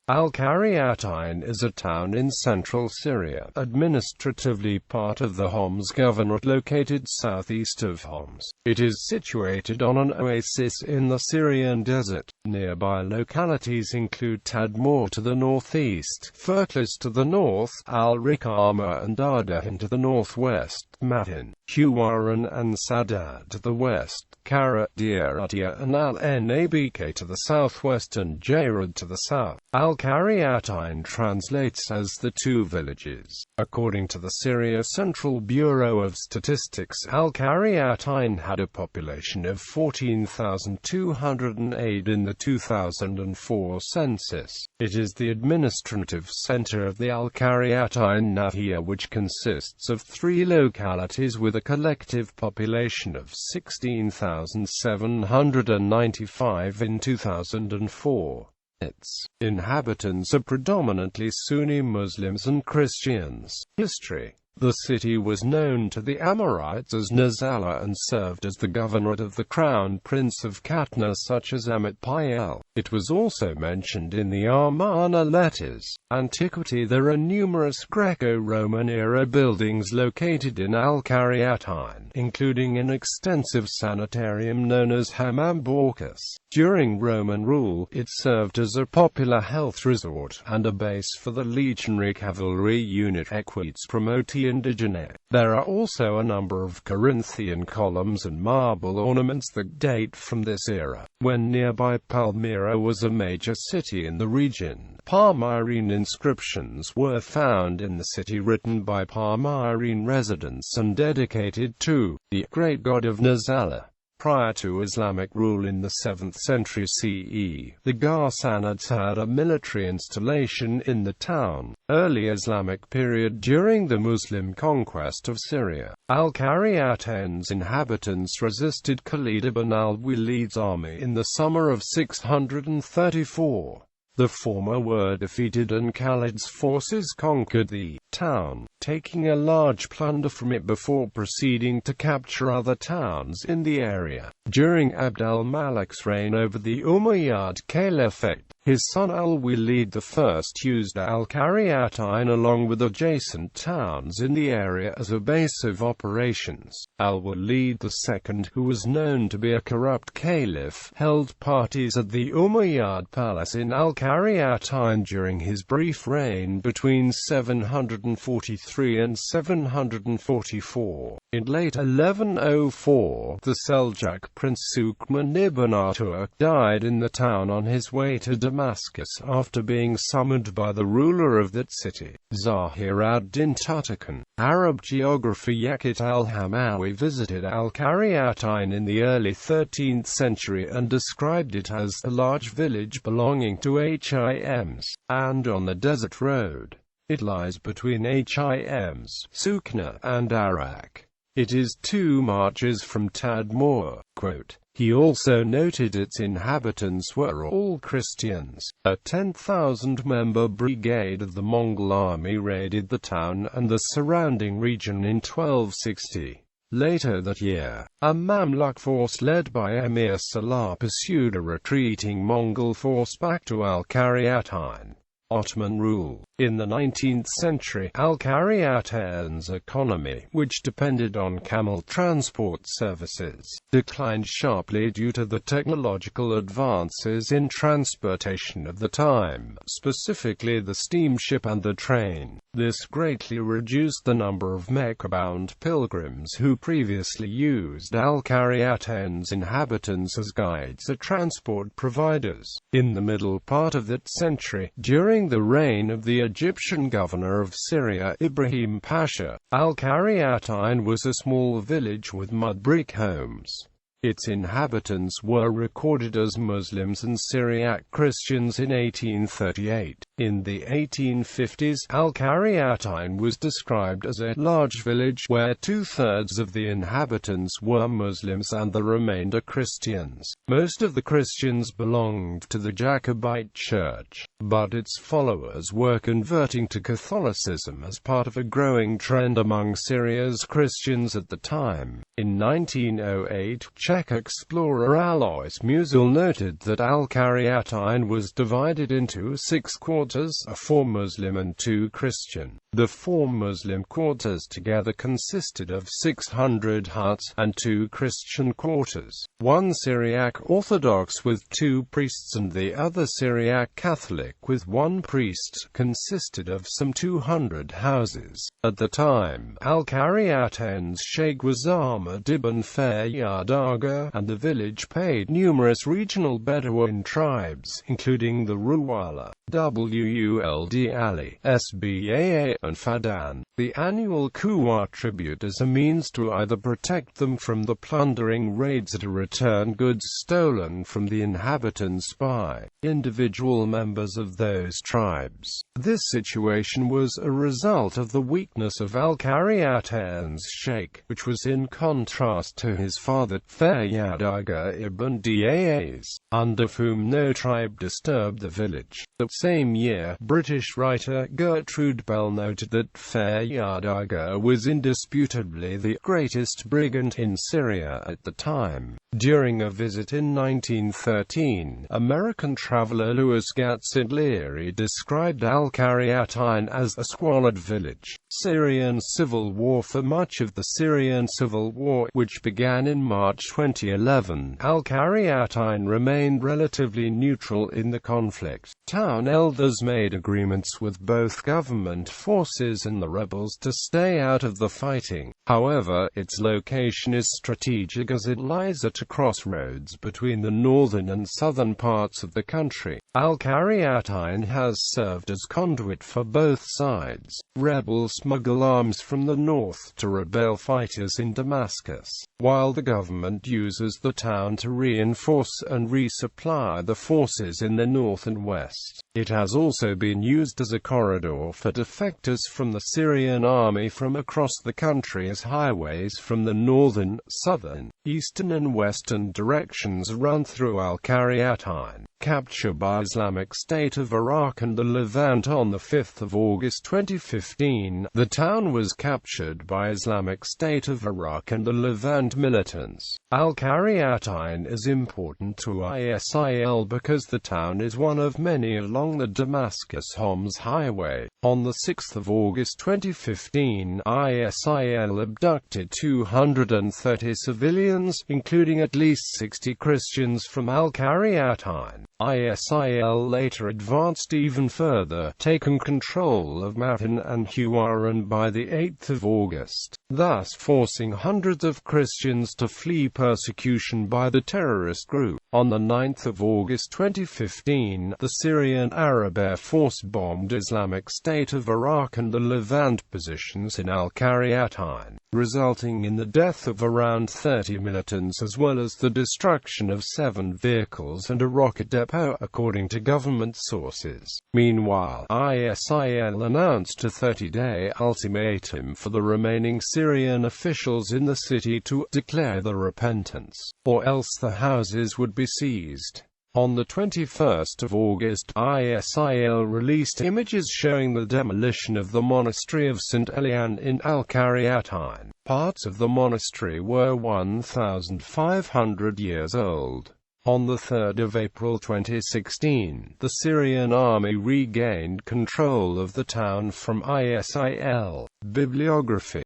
Al-Qaryatayn is a town in central Syria, administratively part of the Homs Governorate located southeast of Homs. It is situated on an oasis in the Syrian desert. Nearby localities include Tadmur to the northeast, Furqlus to the north, al-Riqama and Dardaghan to the northwest, Mahin, Huwwarin and Sadad to the west, Qarah, Deir Atiyah and al-Nabk to the southwest and Jayrud to the south. Al-Qaryatayn translates as the two villages. According to the Syria Central Bureau of Statistics, Al-Qaryatayn had a population of 14,208 in the 2004 census. It is the administrative center of the al-Qaryatayn Nahiyah, which consists of 3 localities with a collective population of 16,795 in 2004. Its inhabitants are predominantly Sunni Muslims and Christians. History. The city was known to the Amorites as Nazala and served as the governorate of the crown prince of Qatna such as Amit-Payel. It was also mentioned in the Amarna letters. Antiquity. There are numerous Greco-Roman era buildings located in Al-Qaryatayn, including an extensive sanitarium known as Hammam Borkus. During Roman rule, it served as a popular health resort, and a base for the legionary cavalry unit Equites Promoti Indigene. There are also a number of Corinthian columns and marble ornaments that date from this era, when nearby Palmyra was a major city in the region. Palmyrene inscriptions were found in the city written by Palmyrene residents and dedicated to the great god of Nazala. Prior to Islamic rule in the 7th century CE, the Ghassanids had a military installation in the town. Early Islamic period. During the Muslim conquest of Syria, Al-Qaryatayn's inhabitants resisted Khalid ibn al-Walid's army in the summer of 634. The former were defeated and Khalid's forces conquered the town, taking a large plunder from it before proceeding to capture other towns in the area. During Abd al-Malik's reign over the Umayyad Caliphate, his son al-Walid I used Al-Qaryatayn along with adjacent towns in the area as a base of operations. Al-Walid II, who was known to be a corrupt caliph, held parties at the Umayyad palace in Al-Qaryatayn during his brief reign between 743 and 744. In late 1104, the Seljuk prince Sukman ibn Aturk died in the town on his way to Damascus after being summoned by the ruler of that city, Zahir ad-Din Tutakan. Arab geographer Yaqut al-Hamawi visited Al-Qaryatayn in the early 13th century and described it as a large village belonging to Hims, and on the desert road. It lies between Hims, Sukna, and Arak. It is 2 marches from Tadmur. Quote, he also noted its inhabitants were all Christians. A 10,000-member brigade of the Mongol army raided the town and the surrounding region in 1260. Later that year, a Mamluk force led by Emir Salah pursued a retreating Mongol force back to Al-Qaryatayn. Ottoman rule. In the 19th century, Al-Qaryatayn's economy, which depended on camel transport services, declined sharply due to the technological advances in transportation of the time, specifically the steamship and the train. This greatly reduced the number of Mecca-bound pilgrims who previously used Al-Qaryatayn's inhabitants as guides or transport providers. In the middle part of that century, during the reign of the Egyptian governor of Syria Ibrahim Pasha, Al-Qaryatayn was a small village with mud brick homes. Its inhabitants were recorded as Muslims and Syriac Christians in 1838. In the 1850s, Al-Qaryatayn was described as a large village where 2/3 of the inhabitants were Muslims and the remainder Christians. Most of the Christians belonged to the Jacobite Church, but its followers were converting to Catholicism as part of a growing trend among Syria's Christians at the time. In 1908, Nabk explorer Alois Musil noted that al-Qaryatayn was divided into 6 quarters, 4 Muslim and 2 Christian. The 4 Muslim quarters together consisted of 600 huts, and 2 Christian quarters, one Syriac Orthodox with 2 priests and the other Syriac Catholic with 1 priest, consisted of some 200 houses. At the time, al-Qaryatayn's sheikh was Ahmad ibn Fayyad Aga, and the village paid numerous regional Bedouin tribes, including the Ruwala, Wuld Ali, Sbaa, and Fadan, the annual Kuwa tribute as a means to either protect them from the plundering raids or to return goods stolen from the inhabitants by individual members of those tribes. This situation was a result of the weakness of al-Qaryatayn's sheikh, which was in contrast to his father, Fayyad Aga ibn Daas, under whom no tribe disturbed the village. That same year, British writer Gertrude Bell noted that Fayyad Aga was indisputably the greatest brigand in Syria at the time. During a visit in 1913, American traveler Louis Gatsit-Leary described al-Qaryatayn as a squalid village. Syrian civil war. For much of the Syrian civil war, which began in March 2011, al-Qaryatayn remained relatively neutral in the conflict. Town elders made agreements with both government forces and the rebels to stay out of the fighting. However, its location is strategic as it lies at a crossroads between the northern and southern parts of the country. Al-Qaryatayn has served as conduit for both sides. Rebels smuggle arms from the north to rebel fighters in Damascus, while the government uses the town to reinforce and resupply the forces in the north and west. It has also been used as a corridor for defectors from the Syrian army from across the country, as highways from the northern, southern, eastern and western directions run through al-Qaryatayn. Capture by Islamic State of Iraq and the Levant. On the 5th of August 2015, the town was captured by Islamic State of Iraq and the Levant militants. Al-Qaryatayn is important to ISIL because the town is one of many along the Damascus-Homs highway. On the 6th of August 2015, ISIL abducted 230 civilians, including at least 60 Christians from al-Qaryatayn. ISIL later advanced even further, taking control of Mahin and Huwwarin by the 8th of August, thus forcing hundreds of Christians to flee persecution by the terrorist group. On the 9th of August 2015, the Syrian Arab Air Force bombed Islamic State of Iraq and the Levant positions in al-Qaryatayn, resulting in the death of around 30 militants as well as the destruction of 7 vehicles and a rocket depot, according to government sources. Meanwhile, ISIL announced a 30-day ultimatum for the remaining Syrian officials in the city to declare their repentance, or else the houses would be seized. On the 21st of August, ISIL released images showing the demolition of the monastery of St. Elian in al-Qaryatayn. Parts of the monastery were 1,500 years old. On the 3rd of April 2016, the Syrian army regained control of the town from ISIL. Bibliography